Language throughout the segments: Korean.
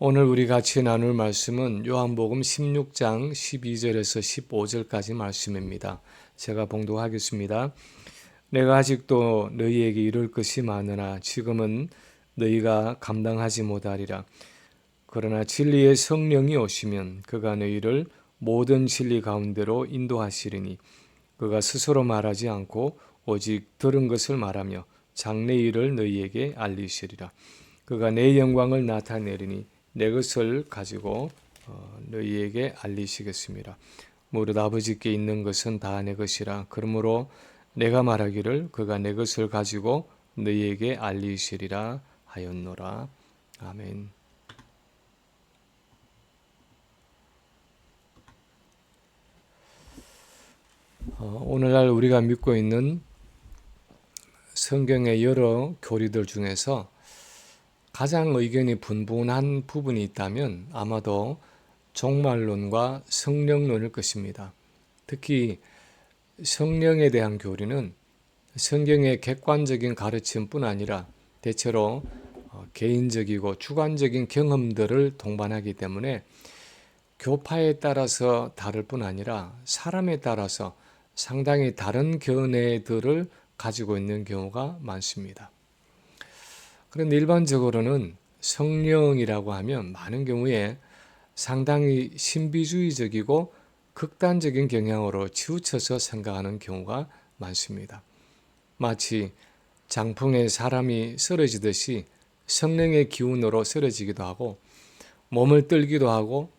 오늘 우리 같이 나눌 말씀은 요한복음 16장 12절에서 15절까지 말씀입니다. 제가 봉독하겠습니다. 내가 아직도 너희에게 이룰 것이 많으나 지금은 너희가 감당하지 못하리라. 그러나 진리의 성령이 오시면 그가 너희를 모든 진리 가운데로 인도하시리니 그가 스스로 말하지 않고 오직 들은 것을 말하며 장래 일을 너희에게 알리시리라. 그가 내 영광을 나타내리니 내 것을 가지고 너희에게 알리시겠습니다. 무릇 아버지께 있는 것은 다 내 것이라. 그러므로 내가 말하기를 그가 내 것을 가지고 너희에게 알리시리라 하였노라. 아멘. 오늘날 우리가 믿고 있는 성경의 여러 교리들 중에서 가장 의견이 분분한 부분이 있다면 아마도 종말론과 성령론일 것입니다. 특히 성령에 대한 교리는 성경의 객관적인 가르침뿐 아니라 대체로 개인적이고 주관적인 경험들을 동반하기 때문에 교파에 따라서 다를 뿐 아니라 사람에 따라서 상당히 다른 견해들을 가지고 있는 경우가 많습니다. 그런데 일반적으로는 성령이라고 하면 많은 경우에 상당히 신비주의적이고 극단적인 경향으로 치우쳐서 생각하는 경우가 많습니다. 마치 장풍에 사람이 쓰러지듯이 성령의 기운으로 쓰러지기도 하고 몸을 떨기도 하고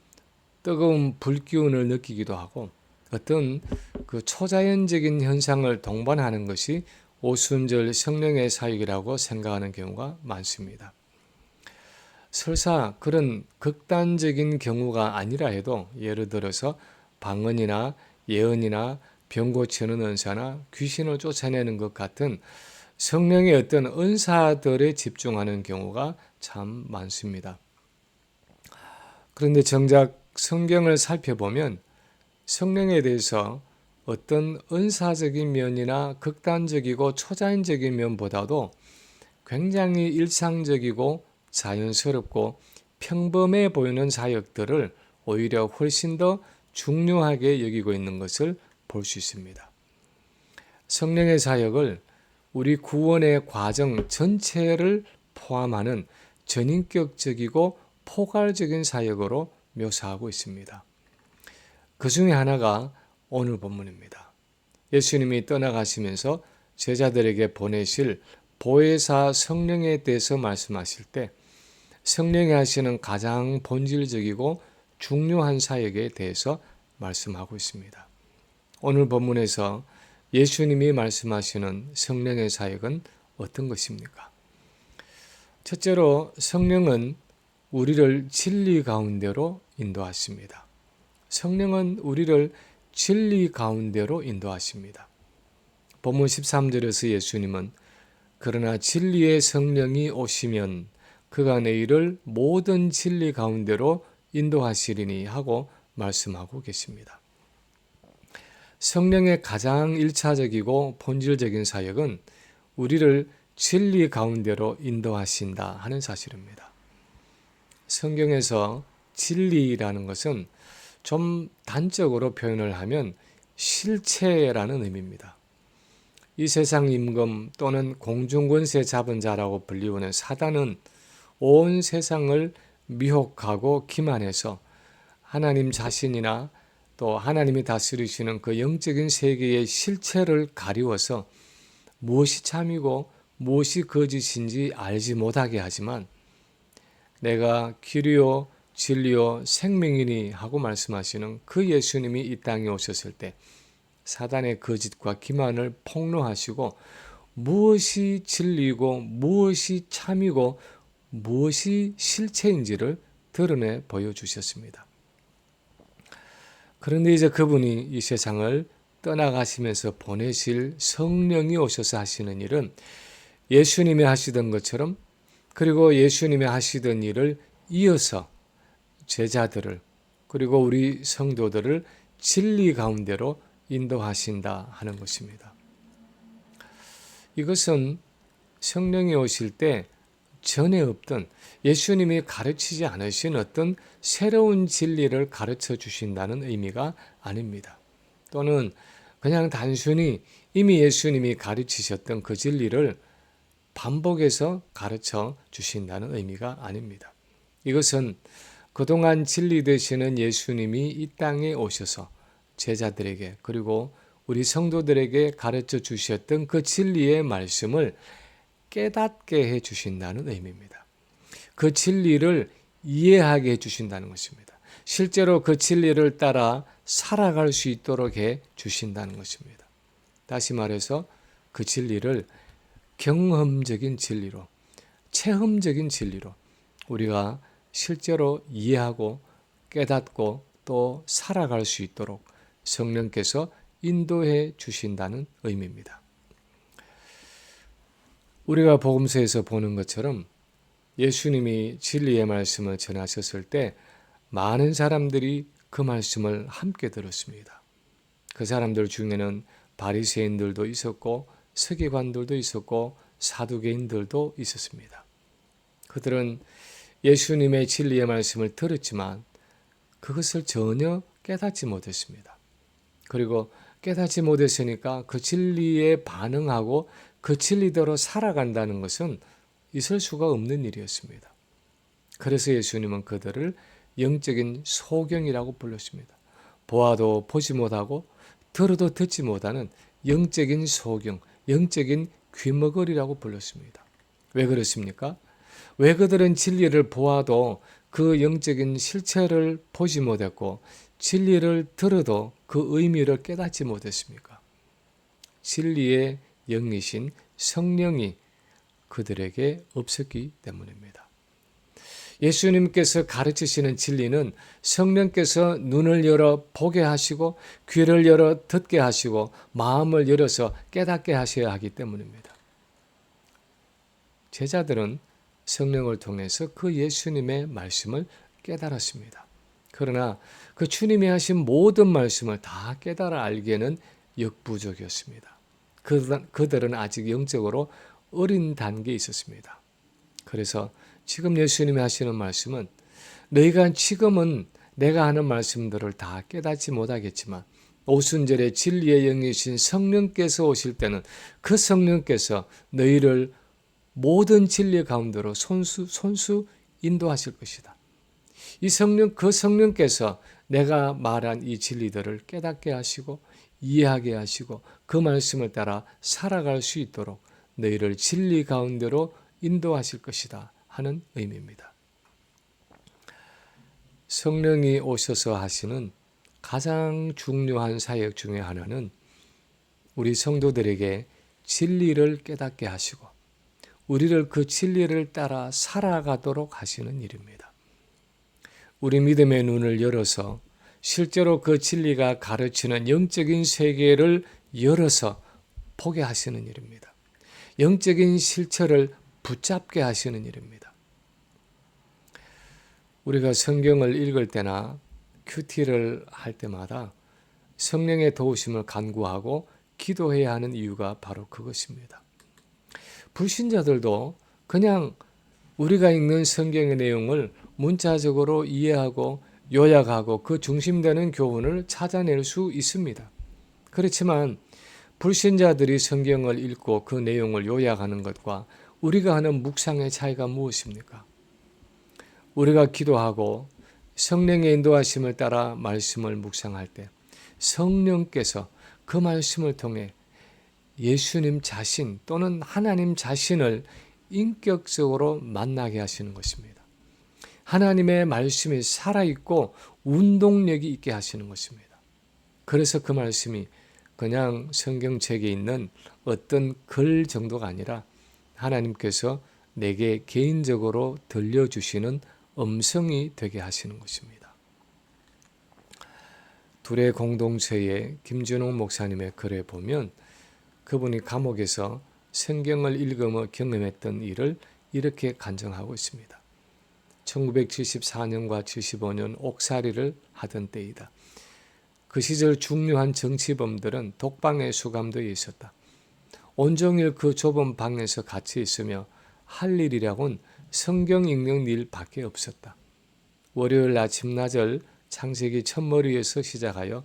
뜨거운 불기운을 느끼기도 하고 어떤 그 초자연적인 현상을 동반하는 것이 오순절 성령의 사역이라고 생각하는 경우가 많습니다. 설사 그런 극단적인 경우가 아니라 해도 예를 들어서 방언이나 예언이나 병 고치는 은사나 귀신을 쫓아내는 것 같은 성령의 어떤 은사들에 집중하는 경우가 참 많습니다. 그런데 정작 성경을 살펴보면 성령에 대해서 어떤 은사적인 면이나 극단적이고 초자연적인 면보다도 굉장히 일상적이고 자연스럽고 평범해 보이는 사역들을 오히려 훨씬 더 중요하게 여기고 있는 것을 볼 수 있습니다. 성령의 사역을 우리 구원의 과정 전체를 포함하는 전인격적이고 포괄적인 사역으로 묘사하고 있습니다. 그 중에 하나가 오늘 본문입니다. 예수님이 떠나가시면서 제자들에게 보내실 보혜사 성령에 대해서 말씀하실 때 성령이 하시는 가장 본질적이고 중요한 사역에 대해서 말씀하고 있습니다. 오늘 본문에서 예수님이 말씀하시는 성령의 사역은 어떤 것입니까? 첫째로 성령은 우리를 진리 가운데로 인도하십니다. 성령은 우리를 진리 가운데로 인도하십니다. 본문 13절에서 예수님은 그러나 진리의 성령이 오시면 그가 너희를 모든 진리 가운데로 인도하시리니 하고 말씀하고 계십니다. 성령의 가장 1차적이고 본질적인 사역은 우리를 진리 가운데로 인도하신다 하는 사실입니다. 성경에서 진리라는 것은 좀 단적으로 표현을 하면 실체라는 의미입니다. 이 세상 임금 또는 공중권세 잡은 자라고 불리우는 사단은 온 세상을 미혹하고 기만해서 하나님 자신이나 또 하나님이 다스리시는 그 영적인 세계의 실체를 가리워서 무엇이 참이고 무엇이 거짓인지 알지 못하게 하지만 내가 길이요 진리요 생명이니 하고 말씀하시는 그 예수님이 이 땅에 오셨을 때 사단의 거짓과 기만을 폭로하시고 무엇이 진리고 무엇이 참이고 무엇이 실체인지를 드러내 보여주셨습니다. 그런데 이제 그분이 이 세상을 떠나가시면서 보내실 성령이 오셔서 하시는 일은 예수님이 하시던 것처럼 그리고 예수님이 하시던 일을 이어서 제자들을 그리고 우리 성도들을 진리 가운데로 인도하신다 하는 것입니다. 이것은 성령이 오실 때 전에 없던 예수님이 가르치지 않으신 어떤 새로운 진리를 가르쳐 주신다는 의미가 아닙니다. 또는 그냥 단순히 이미 예수님이 가르치셨던 그 진리를 반복해서 가르쳐 주신다는 의미가 아닙니다. 이것은 그동안 진리 되시는 예수님이 이 땅에 오셔서 제자들에게 그리고 우리 성도들에게 가르쳐 주셨던 그 진리의 말씀을 깨닫게 해 주신다는 의미입니다. 그 진리를 이해하게 해 주신다는 것입니다. 실제로 그 진리를 따라 살아갈 수 있도록 해 주신다는 것입니다. 다시 말해서 그 진리를 경험적인 진리로, 체험적인 진리로 우리가 실제로 이해하고 깨닫고 또 살아갈 수 있도록 성령께서 인도해 주신다는 의미입니다. 우리가 복음서에서 보는 것처럼 예수님이 진리의 말씀을 전하셨을 때 많은 사람들이 그 말씀을 함께 들었습니다. 그 사람들 중에는 바리새인들도 있었고 서기관들도 있었고 사두개인들도 있었습니다. 그들은 예수님의 진리의 말씀을 들었지만 그것을 전혀 깨닫지 못했습니다. 그리고 깨닫지 못했으니까 그 진리에 반응하고 그 진리대로 살아간다는 것은 있을 수가 없는 일이었습니다. 그래서 예수님은 그들을 영적인 소경이라고 불렀습니다. 보아도 보지 못하고 들어도 듣지 못하는 영적인 소경, 영적인 귀머거리라고 불렀습니다. 왜 그렇습니까? 왜 그들은 진리를 보아도 그 영적인 실체를 보지 못했고 진리를 들어도 그 의미를 깨닫지 못했습니까? 진리의 영이신 성령이 그들에게 없었기 때문입니다. 예수님께서 가르치시는 진리는 성령께서 눈을 열어 보게 하시고 귀를 열어 듣게 하시고 마음을 열어서 깨닫게 하셔야 하기 때문입니다. 제자들은 성령을 통해서 그 예수님의 말씀을 깨달았습니다. 그러나 그 주님이 하신 모든 말씀을 다 깨달아 알기에는 역부족이었습니다. 그들은 아직 영적으로 어린 단계에 있었습니다. 그래서 지금 예수님이 하시는 말씀은 너희가 지금은 내가 하는 말씀들을 다 깨닫지 못하겠지만 오순절에 진리의 영이신 성령께서 오실 때는 그 성령께서 너희를 모든 진리 가운데로 손수 인도하실 것이다. 이 성령, 그 성령께서 내가 말한 이 진리들을 깨닫게 하시고 이해하게 하시고 그 말씀을 따라 살아갈 수 있도록 너희를 진리 가운데로 인도하실 것이다 하는 의미입니다. 성령이 오셔서 하시는 가장 중요한 사역 중에 하나는 우리 성도들에게 진리를 깨닫게 하시고 우리를 그 진리를 따라 살아가도록 하시는 일입니다. 우리 믿음의 눈을 열어서 실제로 그 진리가 가르치는 영적인 세계를 열어서 보게 하시는 일입니다. 영적인 실체를 붙잡게 하시는 일입니다. 우리가 성경을 읽을 때나 큐티를 할 때마다 성령의 도우심을 간구하고 기도해야 하는 이유가 바로 그것입니다. 불신자들도 그냥 우리가 읽는 성경의 내용을 문자적으로 이해하고 요약하고 그 중심되는 교훈을 찾아낼 수 있습니다. 그렇지만 불신자들이 성경을 읽고 그 내용을 요약하는 것과 우리가 하는 묵상의 차이가 무엇입니까? 우리가 기도하고 성령의 인도하심을 따라 말씀을 묵상할 때 성령께서 그 말씀을 통해 예수님 자신 또는 하나님 자신을 인격적으로 만나게 하시는 것입니다. 하나님의 말씀이 살아있고 운동력이 있게 하시는 것입니다. 그래서 그 말씀이 그냥 성경책에 있는 어떤 글 정도가 아니라 하나님께서 내게 개인적으로 들려주시는 음성이 되게 하시는 것입니다. 둘의 공동체의 김준홍 목사님의 글에 보면 그분이 감옥에서 성경을 읽으며 경험했던 일을 이렇게 간증하고 있습니다. 1974년과 75년 옥살이를 하던 때이다. 그 시절 중요한 정치범들은 독방에 수감되어 있었다. 온종일 그 좁은 방에서 같이 있으며 할 일이라곤 성경 읽는 일밖에 없었다. 월요일 아침나절 창세기 첫머리에서 시작하여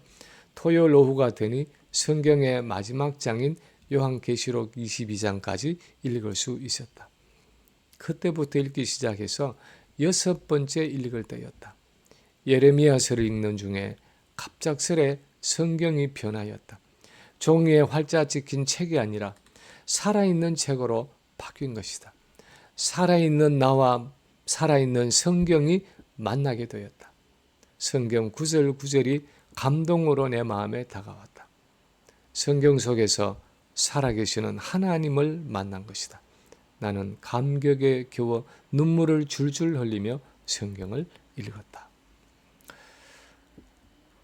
토요일 오후가 되니 성경의 마지막 장인 요한계시록 22장까지 읽을 수 있었다. 그때부터 읽기 시작해서 6번째 읽을 때였다. 예레미야서를 읽는 중에 갑작스레 성경이 변하였다. 종이에 활자 찍힌 책이 아니라 살아있는 책으로 바뀐 것이다. 살아있는 나와 살아있는 성경이 만나게 되었다. 성경 구절 구절이 감동으로 내 마음에 다가왔다. 성경 속에서 살아계시는 하나님을 만난 것이다. 나는 감격에 겨워 눈물을 줄줄 흘리며 성경을 읽었다.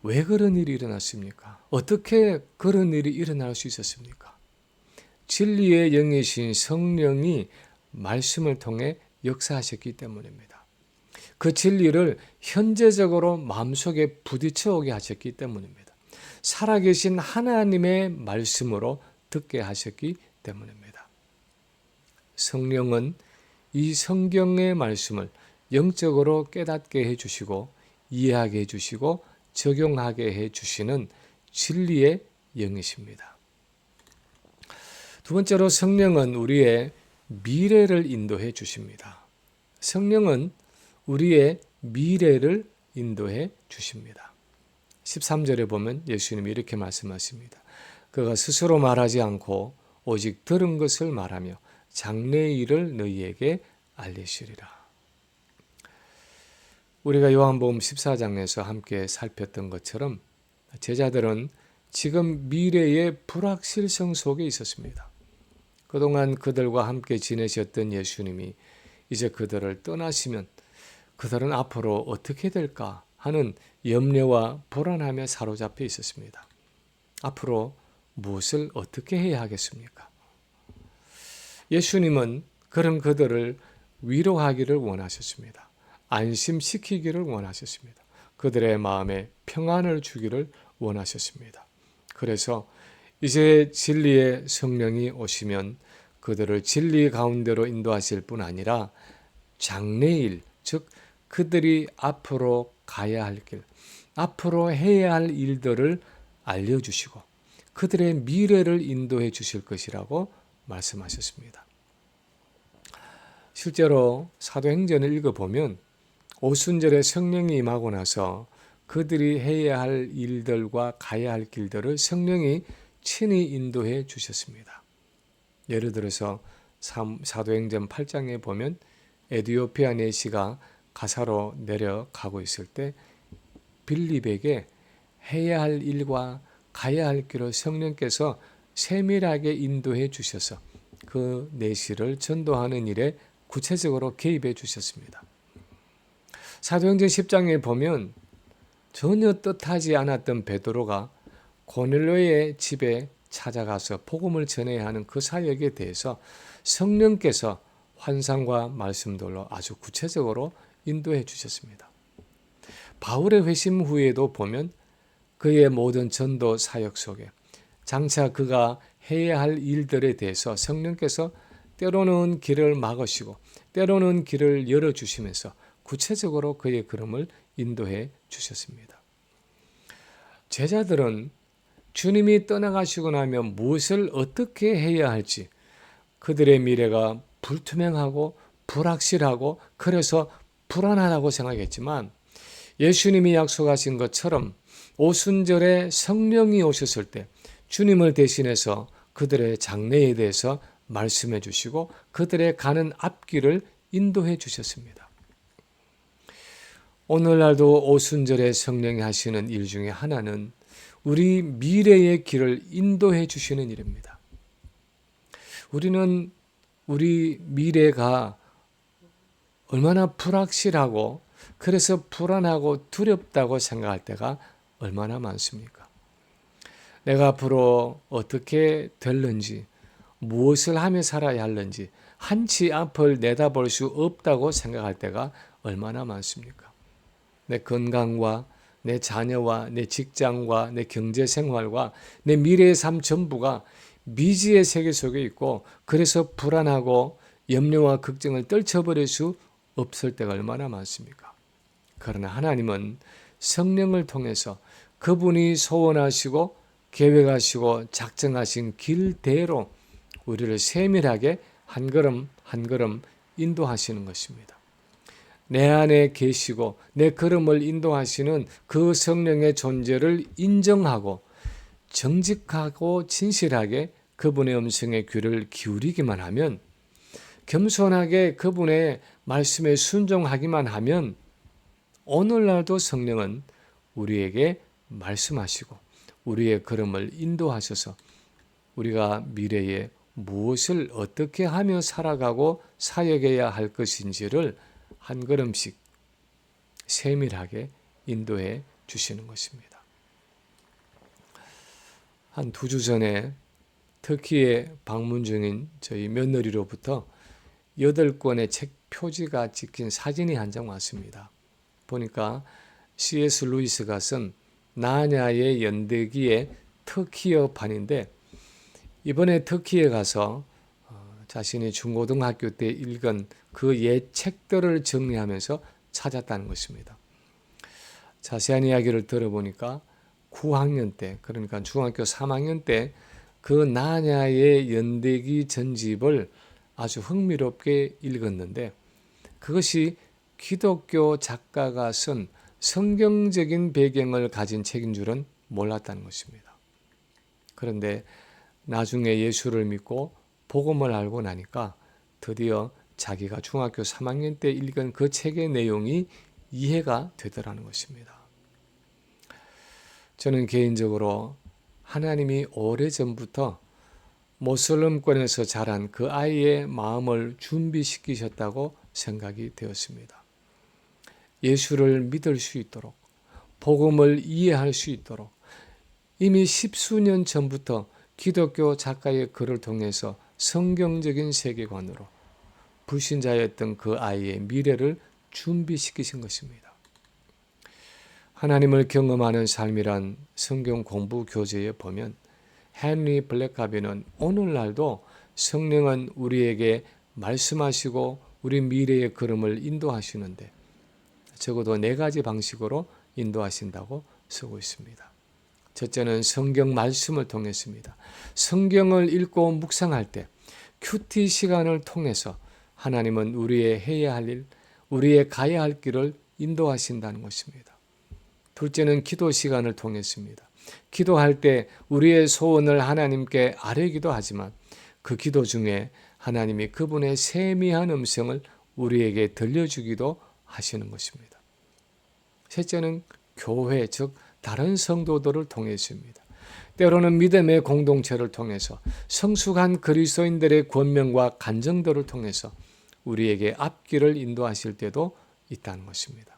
왜 그런 일이 일어났습니까? 어떻게 그런 일이 일어날 수 있었습니까? 진리의 영이신 성령이 말씀을 통해 역사하셨기 때문입니다. 그 진리를 현재적으로 마음속에 부딪혀 오게 하셨기 때문입니다. 살아계신 하나님의 말씀으로 듣게 하셨기 때문입니다. 성령은 이 성경의 말씀을 영적으로 깨닫게 해주시고 이해하게 해주시고 적용하게 해주시는 진리의 영이십니다. 두 번째로 성령은 우리의 미래를 인도해 주십니다. 성령은 우리의 미래를 인도해 주십니다. 13절에 보면 예수님이 이렇게 말씀하십니다. 그가 스스로 말하지 않고 오직 들은 것을 말하며 장래의 일을 너희에게 알리시리라. 우리가 요한복음 14장에서 함께 살폈던 것처럼 제자들은 지금 미래의 불확실성 속에 있었습니다. 그동안 그들과 함께 지내셨던 예수님이 이제 그들을 떠나시면 그들은 앞으로 어떻게 될까 하는 염려와 불안함에 사로잡혀 있었습니다. 앞으로 무엇을 어떻게 해야 하겠습니까? 예수님은 그런 그들을 위로하기를 원하셨습니다. 안심시키기를 원하셨습니다. 그들의 마음에 평안을 주기를 원하셨습니다. 그래서 이제 진리의 성령이 오시면 그들을 진리 가운데로 인도하실 뿐 아니라 장래일, 즉 그들이 앞으로 가야 할 길, 앞으로 해야 할 일들을 알려주시고 그들의 미래를 인도해 주실 것이라고 말씀하셨습니다. 실제로 사도행전을 읽어보면 오순절에 성령이 임하고 나서 그들이 해야 할 일들과 가야 할 길들을 성령이 친히 인도해 주셨습니다. 예를 들어서 사도행전 8장에 보면 에디오피아 내시가 가사로 내려가고 있을 때 빌립에게 해야 할 일과 가야 할 길을 성령께서 세밀하게 인도해 주셔서 그 내시를 전도하는 일에 구체적으로 개입해 주셨습니다. 사도행전 10장에 보면 전혀 뜻하지 않았던 베드로가 고넬료의 집에 찾아가서 복음을 전해야 하는 그 사역에 대해서 성령께서 환상과 말씀들로 아주 구체적으로 인도해 주셨습니다. 바울의 회심 후에도 보면 그의 모든 전도 사역 속에 장차 그가 해야 할 일들에 대해서 성령께서 때로는 길을 막으시고 때로는 길을 열어주시면서 구체적으로 그의 걸음을 인도해 주셨습니다. 제자들은 주님이 떠나가시고 나면 무엇을 어떻게 해야 할지 그들의 미래가 불투명하고 불확실하고 그래서 불안하다고 생각했지만 예수님이 약속하신 것처럼 오순절에 성령이 오셨을 때 주님을 대신해서 그들의 장래에 대해서 말씀해 주시고 그들의 가는 앞길을 인도해 주셨습니다. 오늘날도 오순절에 성령이 하시는 일 중에 하나는 우리 미래의 길을 인도해 주시는 일입니다. 우리는 우리 미래가 얼마나 불확실하고 그래서 불안하고 두렵다고 생각할 때가 얼마나 많습니까? 내가 앞으로 어떻게 될는지 무엇을 하며 살아야 할는지 한치 앞을 내다볼 수 없다고 생각할 때가 얼마나 많습니까? 내 건강과 내 자녀와 내 직장과 내 경제 생활과 내 미래의 삶 전부가 미지의 세계 속에 있고 그래서 불안하고 염려와 걱정을 떨쳐버릴 수 없을 때가 얼마나 많습니까? 그러나 하나님은 성령을 통해서 그분이 소원하시고 계획하시고 작정하신 길대로 우리를 세밀하게 한 걸음 한 걸음 인도하시는 것입니다. 내 안에 계시고 내 걸음을 인도하시는 그 성령의 존재를 인정하고 정직하고 진실하게 그분의 음성에 귀를 기울이기만 하면, 겸손하게 그분의 말씀에 순종하기만 하면 오늘날도 성령은 우리에게 말씀하시고 우리의 걸음을 인도하셔서 우리가 미래에 무엇을 어떻게 하며 살아가고 사역해야 할 것인지를 한 걸음씩 세밀하게 인도해 주시는 것입니다. 한 2주 전에 터키에 방문 중인 저희 며느리로부터 8권의 책 표지가 찍힌 사진이 한 장 왔습니다. 보니까 C.S. 루이스가 쓴 나냐의 연대기의 터키어판인데, 이번에 터키에 가서 자신이 중고등학교 때 읽은 그 옛 책들을 정리하면서 찾았다는 것입니다. 자세한 이야기를 들어보니까 9학년 때, 그러니까 중학교 3학년 때 그 나냐의 연대기 전집을 아주 흥미롭게 읽었는데, 그것이 기독교 작가가 쓴 성경적인 배경을 가진 책인 줄은 몰랐다는 것입니다. 그런데 나중에 예수를 믿고 복음을 알고 나니까 드디어 자기가 중학교 3학년 때 읽은 그 책의 내용이 이해가 되더라는 것입니다. 저는 개인적으로 하나님이 오래전부터 모슬림권에서 자란 그 아이의 마음을 준비시키셨다고 생각이 되었습니다. 예수를 믿을 수 있도록, 복음을 이해할 수 있도록 이미 10수년 전부터 기독교 작가의 글을 통해서 성경적인 세계관으로 불신자였던 그 아이의 미래를 준비시키신 것입니다. 하나님을 경험하는 삶이란 성경 공부 교재에 보면 헨리 블랙카비는 오늘날도 성령은 우리에게 말씀하시고 우리 미래의 걸음을 인도하시는데 적어도 4가지 방식으로 인도하신다고 쓰고 있습니다. 첫째는 성경 말씀을 통했습니다. 성경을 읽고 묵상할 때 큐티 시간을 통해서 하나님은 우리의 해야 할 일, 우리의 가야 할 길을 인도하신다는 것입니다. 둘째는 기도 시간을 통했습니다. 기도할 때 우리의 소원을 하나님께 아뢰기도 하지만 그 기도 중에 하나님이 그분의 세미한 음성을 우리에게 들려주기도 하시는 것입니다. 셋째는 교회, 즉 다른 성도들을 통해서입니다. 때로는 믿음의 공동체를 통해서 성숙한 그리스도인들의 권면과 간증들을 통해서 우리에게 앞길을 인도하실 때도 있다는 것입니다.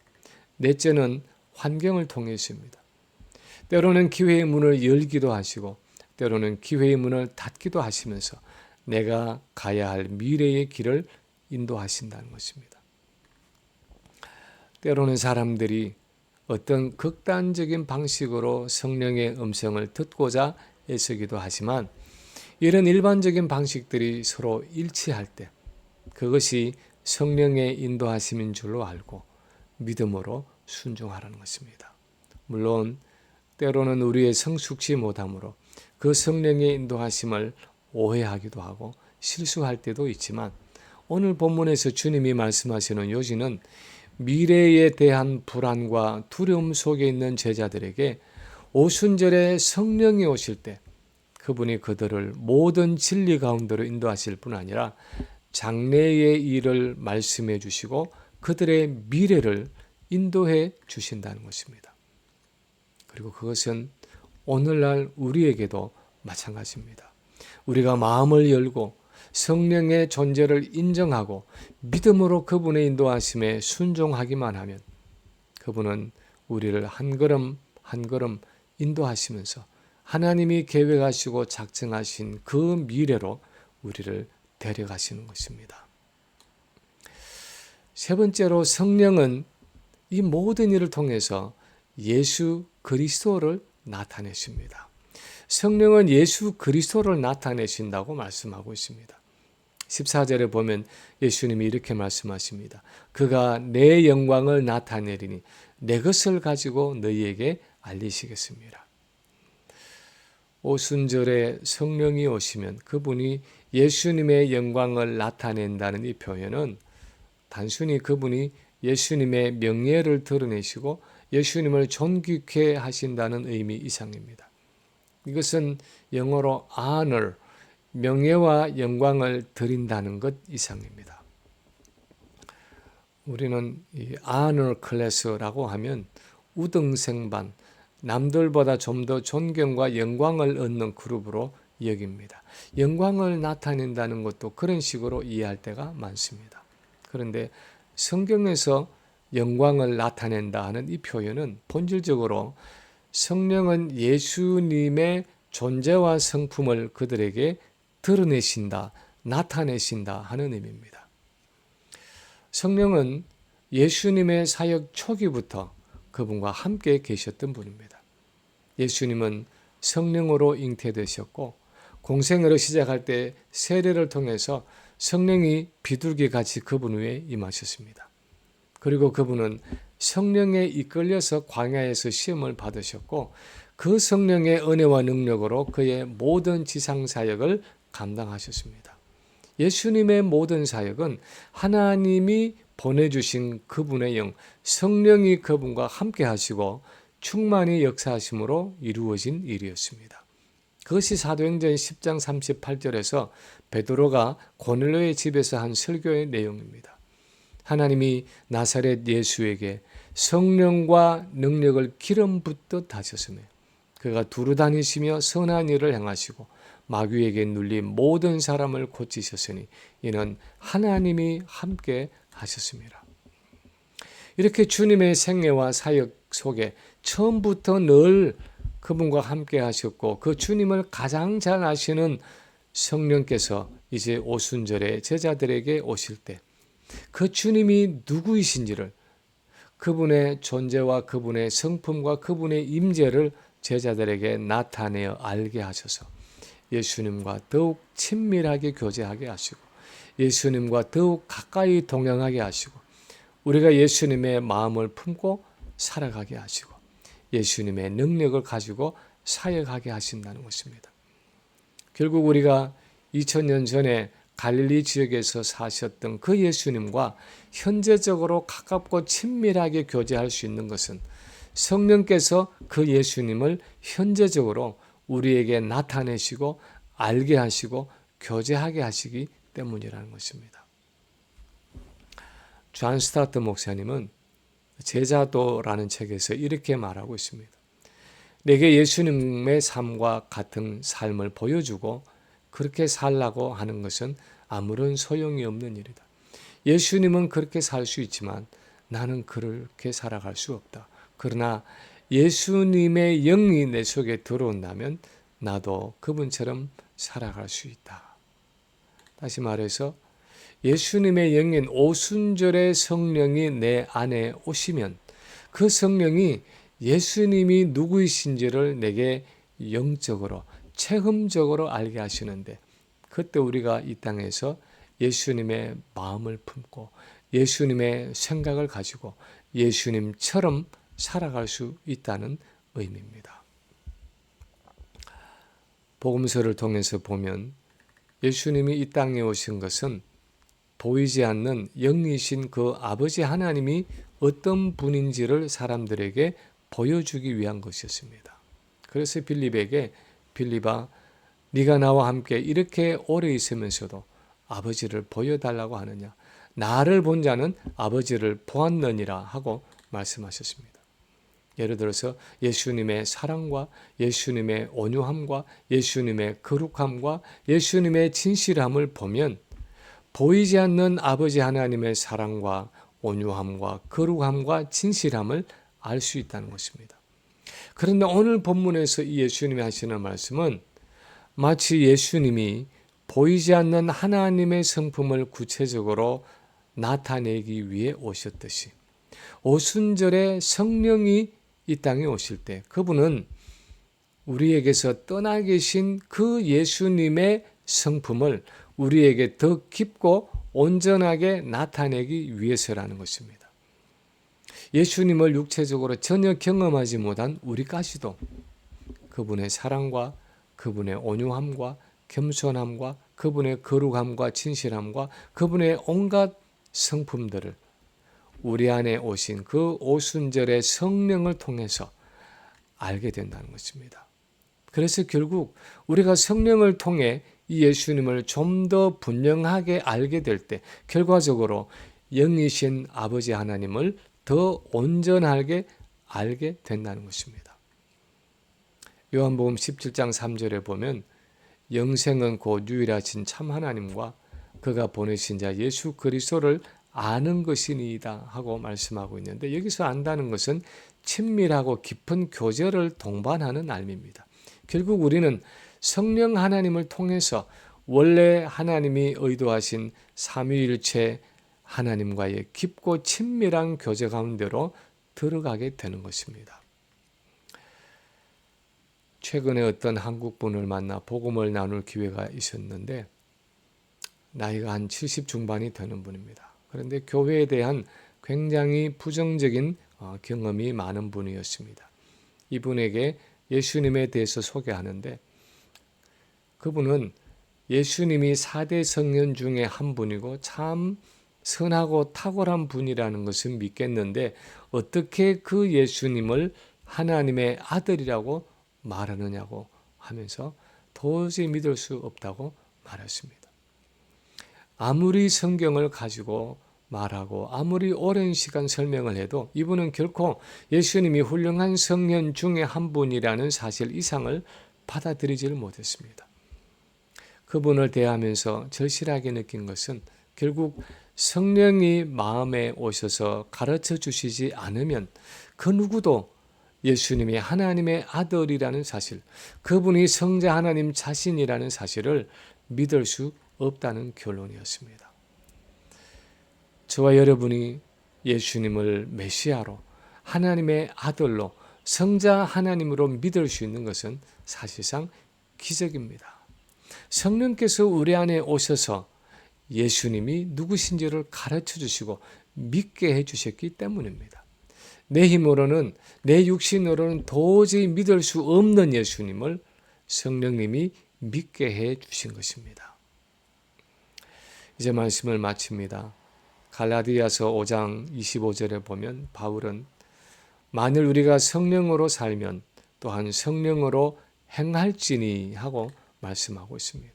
넷째는 환경을 통해서입니다. 때로는 기회의 문을 열기도 하시고 때로는 기회의 문을 닫기도 하시면서 내가 가야 할 미래의 길을 인도하신다는 것입니다. 때로는 사람들이 어떤 극단적인 방식으로 성령의 음성을 듣고자 애쓰기도 하지만 이런 일반적인 방식들이 서로 일치할 때 그것이 성령의 인도하심인 줄로 알고 믿음으로 순종하라는 것입니다. 물론 때로는 우리의 성숙치 못함으로 그 성령의 인도하심을 오해하기도 하고 실수할 때도 있지만 오늘 본문에서 주님이 말씀하시는 요지는 미래에 대한 불안과 두려움 속에 있는 제자들에게 오순절에 성령이 오실 때 그분이 그들을 모든 진리 가운데로 인도하실 뿐 아니라 장래의 일을 말씀해 주시고 그들의 미래를 인도해 주신다는 것입니다. 그리고 그것은 오늘날 우리에게도 마찬가지입니다. 우리가 마음을 열고 성령의 존재를 인정하고 믿음으로 그분의 인도하심에 순종하기만 하면 그분은 우리를 한 걸음 한 걸음 인도하시면서 하나님이 계획하시고 작정하신 그 미래로 우리를 데려가시는 것입니다. 세 번째로 성령은 이 모든 일을 통해서 예수 그리스도를 나타내십니다. 성령은 예수 그리스도를 나타내신다고 말씀하고 있습니다. 14절에 보면 예수님이 이렇게 말씀하십니다. 그가 내 영광을 나타내리니 내 것을 가지고 너희에게 알리시겠습니다. 오순절에 성령이 오시면 그분이 예수님의 영광을 나타낸다는 이 표현은 단순히 그분이 예수님의 명예를 드러내시고 예수님을 존귀케 하신다는 의미 이상입니다. 이것은 영어로 honor, 명예와 영광을 드린다는 것 이상입니다. 우리는 이 honor class라고 하면 우등생반, 남들보다 좀 더 존경과 영광을 얻는 그룹으로 여깁니다. 영광을 나타낸다는 것도 그런 식으로 이해할 때가 많습니다. 그런데 성경에서 영광을 나타낸다 하는 이 표현은 본질적으로 성령은 예수님의 존재와 성품을 그들에게 드러내신다, 나타내신다 하는 의미입니다. 성령은 예수님의 사역 초기부터 그분과 함께 계셨던 분입니다. 예수님은 성령으로 잉태되셨고 공생애를 시작할 때 세례를 통해서 성령이 비둘기같이 그분 위에 임하셨습니다. 그리고 그분은 성령에 이끌려서 광야에서 시험을 받으셨고 그 성령의 은혜와 능력으로 그의 모든 지상 사역을 감당하셨습니다. 예수님의 모든 사역은 하나님이 보내주신 그분의 영, 성령이 그분과 함께 하시고 충만히 역사하심으로 이루어진 일이었습니다. 그것이 사도행전 10장 38절에서 베드로가 고넬료의 집에서 한 설교의 내용입니다. 하나님이 나사렛 예수에게 성령과 능력을 기름 붓듯 하셨으며 그가 두루 다니시며 선한 일을 행하시고 마귀에게 눌린 모든 사람을 고치셨으니 이는 하나님이 함께 하셨습니다. 이렇게 주님의 생애와 사역 속에 처음부터 늘 그분과 함께 하셨고 그 주님을 가장 잘 아시는 성령께서 이제 오순절에 제자들에게 오실 때 그 주님이 누구이신지를 그분의 존재와 그분의 성품과 그분의 임재를 제자들에게 나타내어 알게 하셔서 예수님과 더욱 친밀하게 교제하게 하시고 예수님과 더욱 가까이 동행하게 하시고 우리가 예수님의 마음을 품고 살아가게 하시고 예수님의 능력을 가지고 사역하게 하신다는 것입니다. 결국 우리가 2000년 전에 갈릴리 지역에서 사셨던 그 예수님과 현재적으로 가깝고 친밀하게 교제할 수 있는 것은 성령께서 그 예수님을 현재적으로 우리에게 나타내시고 알게 하시고 교제하게 하시기 때문이라는 것입니다. 존 스타트 목사님은 제자도라는 책에서 이렇게 말하고 있습니다. 내게 예수님의 삶과 같은 삶을 보여주고 그렇게 살라고 하는 것은 아무런 소용이 없는 일이다. 예수님은 그렇게 살 수 있지만 나는 그렇게 살아갈 수 없다. 그러나 예수님의 영이 내 속에 들어온다면 나도 그분처럼 살아갈 수 있다. 다시 말해서 예수님의 영인 오순절의 성령이 내 안에 오시면 그 성령이 예수님이 누구이신지를 내게 영적으로 체험적으로 알게 하시는데 그때 우리가 이 땅에서 예수님의 마음을 품고 예수님의 생각을 가지고 예수님처럼 살아갈 수 있다는 의미입니다. 복음서를 통해서 보면 예수님이 이 땅에 오신 것은 보이지 않는 영이신 그 아버지 하나님이 어떤 분인지를 사람들에게 보여주기 위한 것이었습니다. 그래서 빌립에게 빌립아 네가 나와 함께 이렇게 오래 있으면서도 아버지를 보여달라고 하느냐. 나를 본 자는 아버지를 보았느니라 하고 말씀하셨습니다. 예를 들어서 예수님의 사랑과 예수님의 온유함과 예수님의 거룩함과 예수님의 진실함을 보면 보이지 않는 아버지 하나님의 사랑과 온유함과 거룩함과 진실함을 알 수 있다는 것입니다. 그런데 오늘 본문에서 이 예수님이 하시는 말씀은 마치 예수님이 보이지 않는 하나님의 성품을 구체적으로 나타내기 위해 오셨듯이 오순절에 성령이 이 땅에 오실 때 그분은 우리에게서 떠나 계신 그 예수님의 성품을 우리에게 더 깊고 온전하게 나타내기 위해서라는 것입니다. 예수님을 육체적으로 전혀 경험하지 못한 우리까지도 그분의 사랑과 그분의 온유함과 겸손함과 그분의 거룩함과 진실함과 그분의 온갖 성품들을 우리 안에 오신 그 오순절의 성령을 통해서 알게 된다는 것입니다. 그래서 결국 우리가 성령을 통해 이 예수님을 좀 더 분명하게 알게 될 때 결과적으로 영이신 아버지 하나님을 더 온전하게 알게 된다는 것입니다. 요한복음 17장 3절에 보면 영생은 곧 유일하신 참 하나님과 그가 보내신 자 예수 그리스도를 아는 것이니이다 하고 말씀하고 있는데, 여기서 안다는 것은 친밀하고 깊은 교제를 동반하는 알미입니다. 결국 우리는 성령 하나님을 통해서 원래 하나님이 의도하신 삼위일체 하나님과의 깊고 친밀한 교제 가운데로 들어가게 되는 것입니다. 최근에 어떤 한국 분을 만나 복음을 나눌 기회가 있었는데 나이가 한 70 중반이 되는 분입니다. 그런데 교회에 대한 굉장히 부정적인 경험이 많은 분이었습니다. 이분에게 예수님에 대해서 소개하는데 그분은 예수님이 4대 성령 중에 한 분이고 참 선하고 탁월한 분이라는 것을 믿겠는데 어떻게 그 예수님을 하나님의 아들이라고 말하느냐고 하면서 도저히 믿을 수 없다고 말했습니다. 아무리 성경을 가지고 말하고 아무리 오랜 시간 설명을 해도 이분은 결코 예수님이 훌륭한 성령 중에 한 분이라는 사실 이상을 받아들이지를 못했습니다. 그분을 대하면서 절실하게 느낀 것은 결국 성령이 마음에 오셔서 가르쳐 주시지 않으면 그 누구도 예수님이 하나님의 아들이라는 사실, 그분이 성자 하나님 자신이라는 사실을 믿을 수 없다는 결론이었습니다. 저와 여러분이 예수님을 메시아로 하나님의 아들로 성자 하나님으로 믿을 수 있는 것은 사실상 기적입니다. 성령께서 우리 안에 오셔서 예수님이 누구신지를 가르쳐 주시고 믿게 해 주셨기 때문입니다. 내 힘으로는 내 육신으로는 도저히 믿을 수 없는 예수님을 성령님이 믿게 해 주신 것입니다. 이제 말씀을 마칩니다. 갈라디아서 5장 25절에 보면 바울은 만일 우리가 성령으로 살면 또한 성령으로 행할지니 하고 말씀하고 있습니다.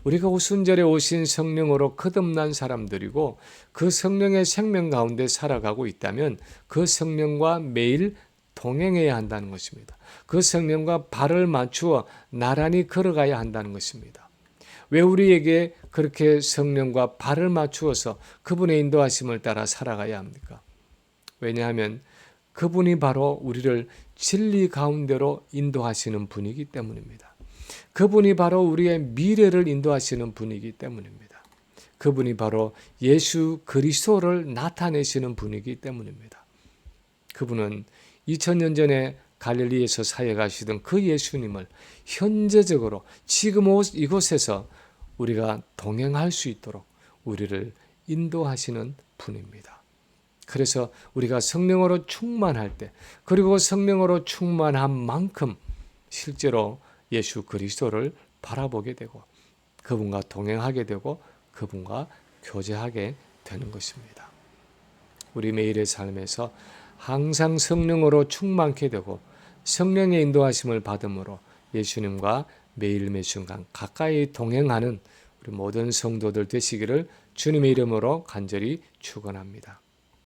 우리가 오순절에 오신 성령으로 거듭난 사람들이고 그 성령의 생명 가운데 살아가고 있다면 그 성령과 매일 동행해야 한다는 것입니다. 그 성령과 발을 맞추어 나란히 걸어가야 한다는 것입니다. 왜 우리에게 그렇게 성령과 발을 맞추어서 그분의 인도하심을 따라 살아가야 합니까? 왜냐하면 그분이 바로 우리를 진리 가운데로 인도하시는 분이기 때문입니다. 그분이 바로 우리의 미래를 인도하시는 분이기 때문입니다. 그분이 바로 예수 그리스도를 나타내시는 분이기 때문입니다. 그분은 2000년 전에 갈릴리에서 사역하시던 그 예수님을 현재적으로 지금 이곳에서 우리가 동행할 수 있도록 우리를 인도하시는 분입니다. 그래서 우리가 성령으로 충만할 때, 그리고 성령으로 충만한 만큼 실제로 예수 그리스도를 바라보게 되고 그분과 동행하게 되고 그분과 교제하게 되는 것입니다. 우리 매일의 삶에서 항상 성령으로 충만케 되고 성령의 인도하심을 받음으로 예수님과 매일매일 순간 가까이 동행하는 우리 모든 성도들 되시기를 주님의 이름으로 간절히 축원합니다.